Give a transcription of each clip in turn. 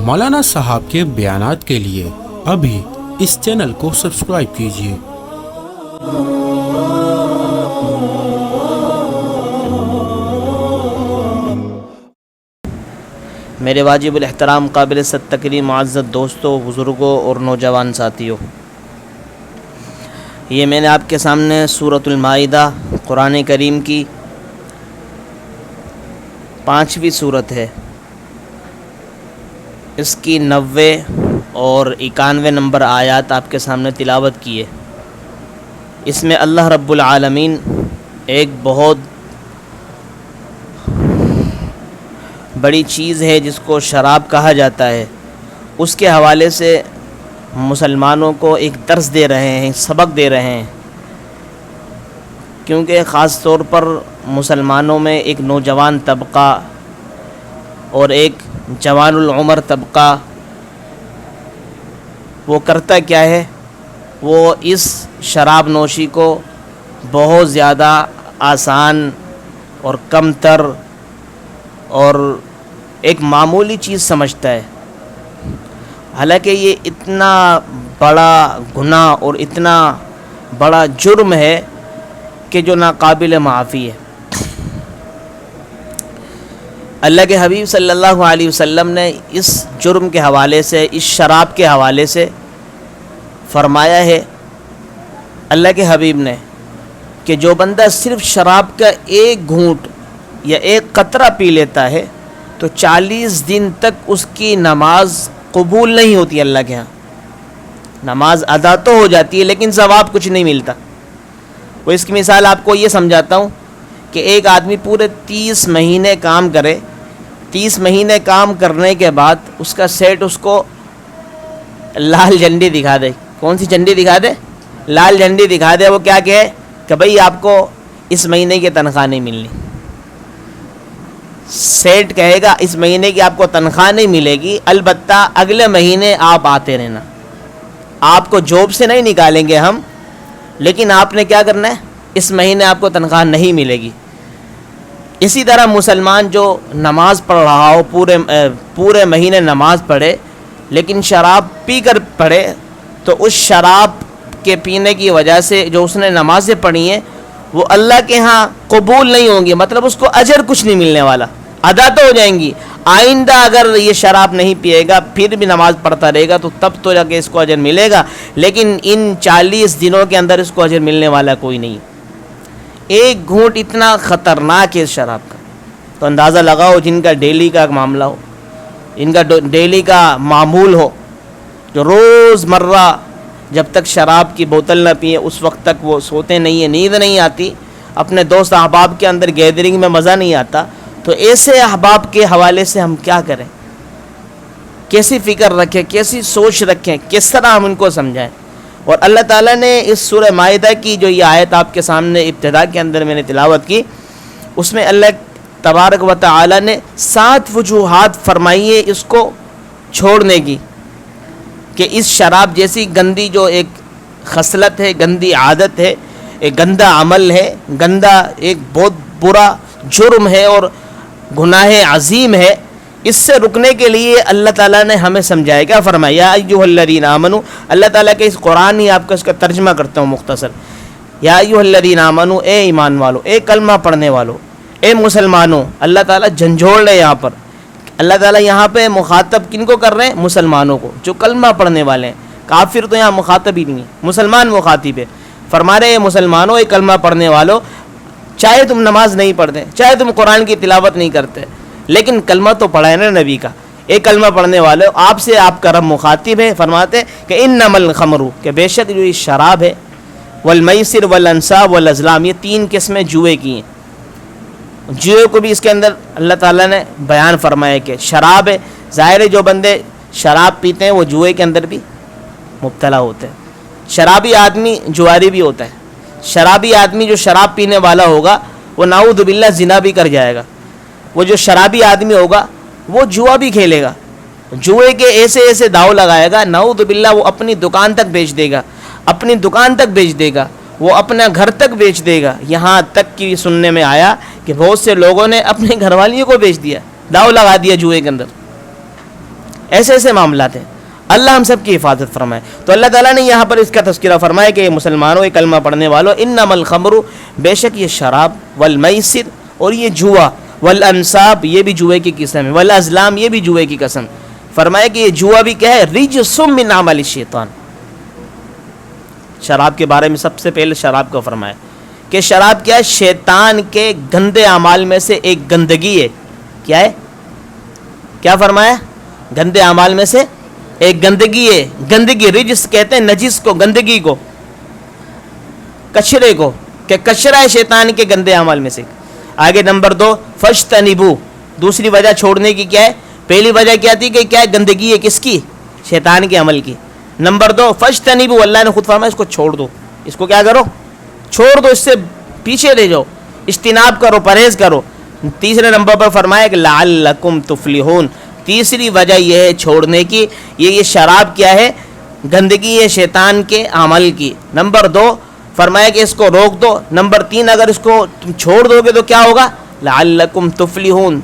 مولانا صاحب کے بیانات کے لیے ابھی اس چینل کو سبسکرائب کیجیے۔ میرے واجب الاحترام قابل تکریم معزز دوستوں، بزرگوں اور نوجوان ساتھیوں، یہ میں نے آپ کے سامنے سورۃ المائدہ قرآن کریم کی 5ویں سورت ہے، اس کی 90 اور 91 نمبر آیات آپ کے سامنے تلاوت کی ہے۔ اس میں اللہ رب العالمین ایک بہت بڑی چیز ہے جس کو شراب کہا جاتا ہے، اس کے حوالے سے مسلمانوں کو ایک درس دے رہے ہیں، سبق دے رہے ہیں، کیونکہ خاص طور پر مسلمانوں میں ایک نوجوان طبقہ اور ایک جوان العمر طبقہ وہ کرتا کیا ہے، وہ اس شراب نوشی کو بہت زیادہ آسان اور کم تر اور ایک معمولی چیز سمجھتا ہے، حالانکہ یہ اتنا بڑا گناہ اور اتنا بڑا جرم ہے کہ جو ناقابل معافی ہے۔ اللہ کے حبیب صلی اللہ علیہ وسلم نے اس جرم کے حوالے سے، اس شراب کے حوالے سے فرمایا ہے، اللہ کے حبیب نے، کہ جو بندہ صرف شراب کا ایک گھونٹ یا ایک قطرہ پی لیتا ہے تو 40 دن تک اس کی نماز قبول نہیں ہوتی اللہ کے ہاں۔ نماز ادا تو ہو جاتی ہے لیکن ثواب کچھ نہیں ملتا۔ وہ اس کی مثال آپ کو یہ سمجھاتا ہوں کہ ایک آدمی پورے 30 مہینے کام کرے، 30 مہینے کام کرنے کے بعد اس کا سیٹ اس کو لال جھنڈی دکھا دے۔ کون سی جھنڈی دکھا دے؟ لال جھنڈی دکھا دے۔ وہ کیا کہے کہ بھئی آپ کو اس مہینے کی تنخواہ نہیں ملنی۔ سیٹ کہے گا اس مہینے کی آپ کو تنخواہ نہیں ملے گی، البتہ اگلے مہینے آپ آتے رہنا، آپ کو جاب سے نہیں نکالیں گے ہم، لیکن آپ نے کیا کرنا ہے، اس مہینے آپ کو تنخواہ نہیں ملے گی۔ اسی طرح مسلمان جو نماز پڑھ رہا ہو، پورے مہینے نماز پڑھے لیکن شراب پی کر پڑھے، تو اس شراب کے پینے کی وجہ سے جو اس نے نمازیں پڑھی ہیں وہ اللہ کے ہاں قبول نہیں ہوں گی، مطلب اس کو اجر کچھ نہیں ملنے والا، ادا تو ہو جائیں گی، آئندہ اگر یہ شراب نہیں پیے گا پھر بھی نماز پڑھتا رہے گا تو تب تو جا کے اس کو اجر ملے گا، لیکن ان 40 دنوں کے اندر اس کو اجر ملنے والا کوئی نہیں۔ ایک گھونٹ اتنا خطرناک ہے شراب کا، تو اندازہ لگاؤ جن کا ڈیلی کا معاملہ ہو، ان کا ڈیلی کا معمول ہو، جو روز مرہ جب تک شراب کی بوتل نہ پیے اس وقت تک وہ سوتے نہیں ہیں، نیند نہیں آتی، اپنے دوست احباب کے اندر گیدرنگ میں مزہ نہیں آتا، تو ایسے احباب کے حوالے سے ہم کیا کریں، کیسی فکر رکھیں، کیسی سوچ رکھیں، کس طرح ہم ان کو سمجھائیں۔ اور اللہ تعالیٰ نے اس سورہ مائدہ کی جو یہ آیت آپ کے سامنے ابتدا کے اندر میں نے تلاوت کی، اس میں اللہ تبارک و تعالیٰ نے 7 وجوہات فرمائی ہے اس کو چھوڑنے کی، کہ اس شراب جیسی گندی جو ایک خصلت ہے، گندی عادت ہے، ایک گندا عمل ہے، گندا ایک بہت برا جرم ہے اور گناہ عظیم ہے، اس سے رکنے کے لیے اللہ تعالیٰ نے ہمیں سمجھایا۔ کیا فرمایا؟ یا ایھا الذین آمنوا، اللہ تعالیٰ کے اس قرآن ہی آپ کو اس کا ترجمہ کرتا ہوں مختصر۔ یا ایھا الذین آمنوا، اے ایمان والو، اے کلمہ پڑھنے والو، اے مسلمانوں، اللہ تعالیٰ جھنجھوڑ لے یہاں پر۔ اللہ تعالیٰ یہاں پہ مخاطب کن کو کر رہے ہیں؟ مسلمانوں کو، جو کلمہ پڑھنے والے ہیں۔ کافر تو یہاں مخاطب ہی نہیں ہے، مسلمان مخاطب ہے۔ فرما رہے ہیں مسلمانوں، اے کلمہ پڑھنے والو، چاہے تم نماز نہیں پڑھتے، چاہے تم قرآن کی تلاوت نہیں کرتے، لیکن کلمہ تو پڑھا ہے نا نبی کا۔ اے کلمہ پڑھنے والو، آپ سے آپ کا رب مخاطب ہے، فرماتے کہ انما الخمر، کہ بے شک جو یہ شراب ہے، والمیسر والانصاب والازلام، یہ 3 قسمیں جوئے کی ہیں۔ جوئے کو بھی اس کے اندر اللہ تعالیٰ نے بیان فرمایا کہ شراب ہے، ظاہر ہے جو بندے شراب پیتے ہیں وہ جوئے کے اندر بھی مبتلا ہوتے ہیں۔ شرابی آدمی جواری بھی ہوتا ہے، شرابی آدمی جو شراب پینے والا ہوگا وہ نعوذ باللہ زنا بھی کر جائے گا، وہ جو شرابی آدمی ہوگا وہ جوا بھی کھیلے گا، جوئے کے ایسے ایسے داؤ لگائے گا، نعوذ باللہ وہ اپنی دکان تک بیچ دے گا، اپنی دکان تک بیچ دے گا، وہ اپنا گھر تک بیچ دے گا۔ یہاں تک کہ سننے میں آیا کہ بہت سے لوگوں نے اپنے گھر والیوں کو بیچ دیا، داؤ لگا دیا جوئے کے اندر۔ ایسے ایسے معاملات ہیں. اللہ ہم سب کی حفاظت فرمائے. تو اللہ تعالیٰ نے یہاں پر اس کا تذکرہ فرمایا کہ مسلمانوں یہ کلمہ پڑھنے والوں انما الخمر بے شک یہ شراب والمیسر اور یہ جوا والانصاب یہ بھی جوئے کی قسم ہے والازلام یہ بھی جوئے کی قسم. فرمایا کہ یہ جوا بھی کیا ہے رجس من عمل الشیطان. شراب کے بارے میں سب سے پہلے شراب کو فرمایا کہ شراب کیا ہے شیطان کے گندے اعمال میں سے ایک گندگی ہے. کیا ہے کیا فرمایا گندے اعمال میں سے ایک گندگی ہے. گندگی رجس کہتے ہیں نجس کو گندگی کو کچرے کو کہ کچرا ہے شیطان کے گندے اعمال میں سے. آگے نمبر 2 فجتنبو دوسری وجہ چھوڑنے کی کیا ہے پہلی وجہ کیا تھی کہ کیا ہے گندگی ہے کس کی شیطان کے عمل کی. نمبر 2 فجتنبو اللہ نے خود فرمایا اس کو چھوڑ دو اس کو کیا کرو چھوڑ دو اس سے پیچھے رہ جاؤ اجتناب کرو پرہیز کرو. تیسرے نمبر پر فرمایا کہ لعلکم تفلحون تیسری وجہ یہ ہے چھوڑنے کی یہ شراب کیا ہے گندگی ہے شیطان کے عمل کی. نمبر 2 فرمایا کہ اس کو روک دو. نمبر 3 اگر اس کو تم چھوڑ دو گے تو کیا ہوگا لعلکم تفلحون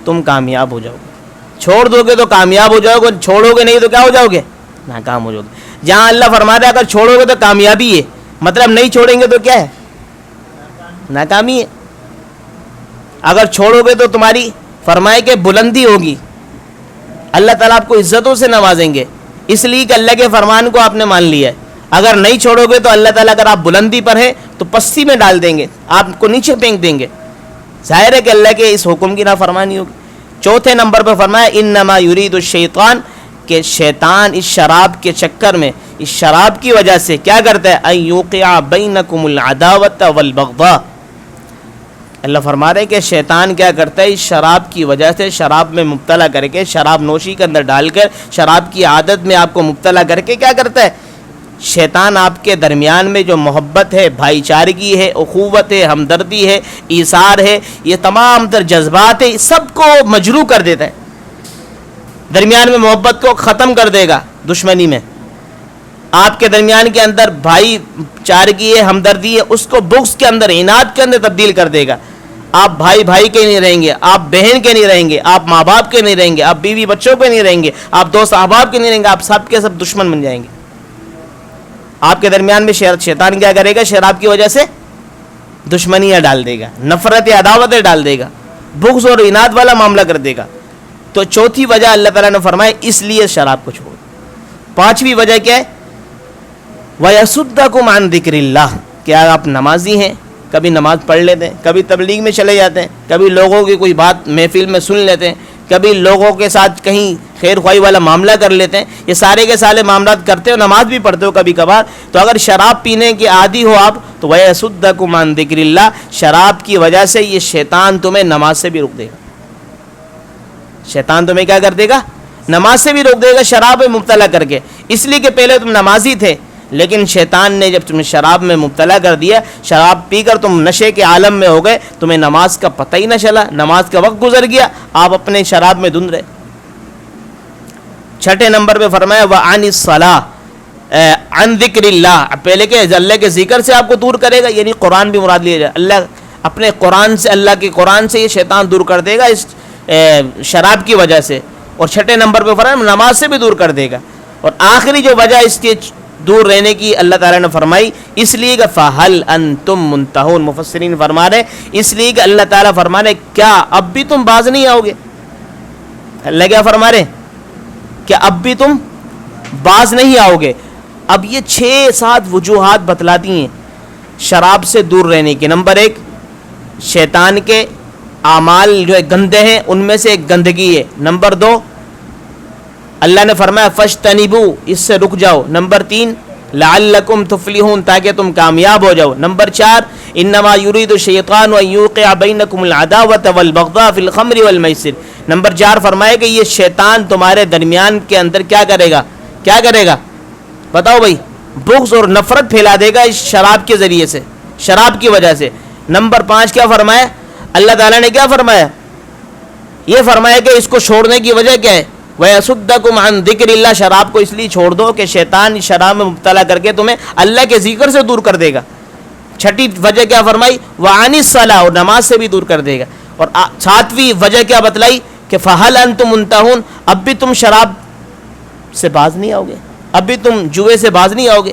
تم کامیاب ہو جاؤ گے. چھوڑ دو گے تو کامیاب ہو جاؤ گے چھوڑو گے نہیں تو کیا ہو جاؤ گے ناکام ہو جاؤ گے. جہاں اللہ فرماتا ہے اگر چھوڑو گے تو کامیابی ہے مطلب نہیں چھوڑیں گے تو کیا ہے ناکامی ہے. اگر چھوڑو گے تو تمہاری فرمائے کہ بلندی ہوگی اللہ تعالیٰ آپ کو عزتوں سے نوازیں گے اس لیے کہ اللہ کے فرمان کو آپ نے مان لیا ہے. اگر نہیں چھوڑو گے تو اللہ تعالیٰ اگر آپ بلندی پر ہیں تو پستی میں ڈال دیں گے آپ کو نیچے پھینک دیں گے. ظاہر ہے کہ اللہ کے اس حکم کی نافرمانی ہوگی. چوتھے نمبر پر فرمایا انما یرید الشیطان کہ شیطان اس شراب کے چکر میں اس شراب کی وجہ سے کیا کرتا ہے ان یوقع بینکم العداوۃ والبغضاء. اللہ فرما رہے کہ شیطان کیا کرتا ہے اس شراب کی وجہ سے شراب میں مبتلا کر کے شراب نوشی کے اندر ڈال کر شراب کی عادت میں آپ کو مبتلا کر کے کیا کرتا ہے شیطان آپ کے درمیان میں جو محبت ہے بھائی چارگی ہے اخوت ہے ہمدردی ہے ایثار ہے یہ تمام تر جذبات ہے سب کو مجروح کر دیتا ہے. درمیان میں محبت کو ختم کر دے گا دشمنی میں. آپ کے درمیان کے اندر بھائی چارگی ہے ہمدردی ہے اس کو بغض کے اندر عناد کے اندر تبدیل کر دے گا. آپ بھائی بھائی کے نہیں رہیں گے آپ بہن کے نہیں رہیں گے آپ ماں باپ کے نہیں رہیں گے آپ بیوی بچوں کے نہیں رہیں گے آپ دوست احباب کے نہیں رہیں گے آپ سب کے سب دشمن بن جائیں گے. آپ کے درمیان میں شیطان کیا کرے گا شراب کی وجہ سے دشمنیاں ڈال دے گا نفرت عداوتیں ڈال دے گا بغض اور عناد والا معاملہ کر دے گا. تو چوتھی وجہ اللہ تعالیٰ نے فرمایا اس لیے شراب کو چھوڑ. پانچویں وجہ کیا ہے وَيَصُدَّكُمْ عَنْ ذِكْرِ اللَّهِ کیا آپ نمازی ہیں کبھی نماز پڑھ لیتے ہیں کبھی تبلیغ میں چلے جاتے ہیں کبھی لوگوں کی کوئی بات محفل میں سن لیتے ہیں کبھی لوگوں کے ساتھ کہیں خیر خواہی والا معاملہ کر لیتے ہیں یہ سارے کے سارے معاملات کرتے ہو نماز بھی پڑھتے ہو کبھی کبھار. تو اگر شراب پینے کے عادی ہو آپ تو وَيَصُدَّكُمْ عَنْ ذِكْرِ اللَّهِ شراب کی وجہ سے یہ شیطان تمہیں نماز سے بھی روک دے گا. شیطان تمہیں کیا کر دے گا نماز سے بھی روک دے گا شراب میں مبتلا کر کے. اس لیے کہ پہلے تم نمازی تھے لیکن شیطان نے جب تمہیں شراب میں مبتلا کر دیا شراب پی کر تم نشے کے عالم میں ہو گئے تمہیں نماز کا پتہ ہی نہ چلا نماز کا وقت گزر گیا آپ اپنے شراب میں دھند رہے. چھٹے نمبر پہ فرمایا وعن الصلاۃ عن ذکر اللہ پہلے کہ اللہ کے ذکر سے آپ کو دور کرے گا یعنی قرآن بھی مراد لیا جائے اللہ اپنے قرآن سے اللہ کے قرآن سے یہ شیطان دور کر دے گا اس شراب کی وجہ سے. اور چھٹے نمبر پہ فرمایا نماز سے بھی دور کر دے گا. اور آخری جو وجہ اس کے دور رہنے کی اللہ تعالیٰ نے فرمائی اس لیے کہ فَهَلْ أَنْتُمْ مُنْتَهُونَ مفسرین فرما رہے اس لیے کہ اللہ تعالیٰ فرما رہے کیا اب بھی تم باز نہیں آؤ گے. اللہ کیا فرما رہے کہ اب بھی تم باز نہیں آؤ گے. اب یہ 6-7 وجوہات بتلاتی ہیں شراب سے دور رہنے کی. نمبر 1 شیطان کے اعمال جو گندے ہیں ان میں سے ایک گندگی ہے. نمبر 2 اللہ نے فرمایا فجتنبو اس سے رک جاؤ. نمبر 3 لعلکم تفلحون تاکہ تم کامیاب ہو جاؤ. نمبر 4 انما یرید الشیطان ان یوقع بینکم العداوۃ والبغضاء فی الخمر والمیسر. نمبر 4 فرمایا کہ یہ شیطان تمہارے درمیان کے اندر کیا کرے گا بتاؤ بھائی بغض اور نفرت پھیلا دے گا اس شراب کے ذریعے سے شراب کی وجہ سے. نمبر 5 کیا فرمایا اللہ تعالیٰ نے کیا فرمایا یہ فرمایا کہ اس کو چھوڑنے کی وجہ کیا ہے وَيَصُدَّكُمْ عَنْ ذِكْرِ اللَّهِ شراب کو اس لیے چھوڑ دو کہ شیطان شراب میں مبتلا کر کے تمہیں اللہ کے ذکر سے دور کر دے گا. چھٹی وجہ کیا فرمائی وَعَنِ الصَّلَاةِ اور نماز سے بھی دور کر دے گا. اور 7ویں وجہ کیا بتلائی کہ فہل انتم منتہون، اب بھی تم شراب سے باز نہیں آؤ گے، اب بھی تم جوئے سے باز نہیں آؤ گے.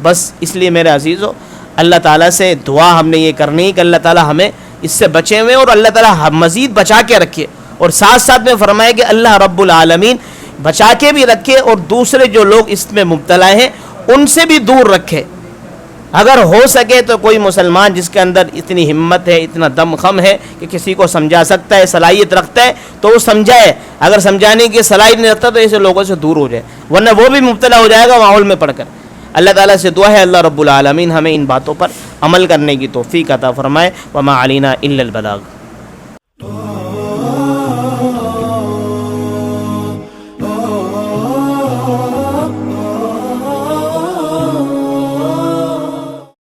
بس اس لیے میرے عزیزو اللہ تعالیٰ سے دعا ہم نے یہ کرنی کہ اللہ تعالیٰ ہمیں اس سے بچے ہوئے اور اللہ تعالیٰ مزید بچا کے رکھے، اور ساتھ ساتھ میں فرمایا کہ اللہ رب العالمین بچا کے بھی رکھے اور دوسرے جو لوگ اس میں مبتلا ہیں ان سے بھی دور رکھے. اگر ہو سکے تو کوئی مسلمان جس کے اندر اتنی ہمت ہے، اتنا دم خم ہے کہ کسی کو سمجھا سکتا ہے، صلاحیت رکھتا ہے، تو وہ سمجھائے. اگر سمجھانے کی صلاحیت نہیں رکھتا تو ایسے لوگوں سے دور ہو جائے، ورنہ وہ بھی مبتلا ہو جائے گا ماحول میں پڑھ کر. اللہ تعالیٰ سے دعا ہے اللہ رب العالمین ہمیں ان باتوں پر عمل کرنے کی توفیق عطا فرمائے. وما علینا الا البلاغ.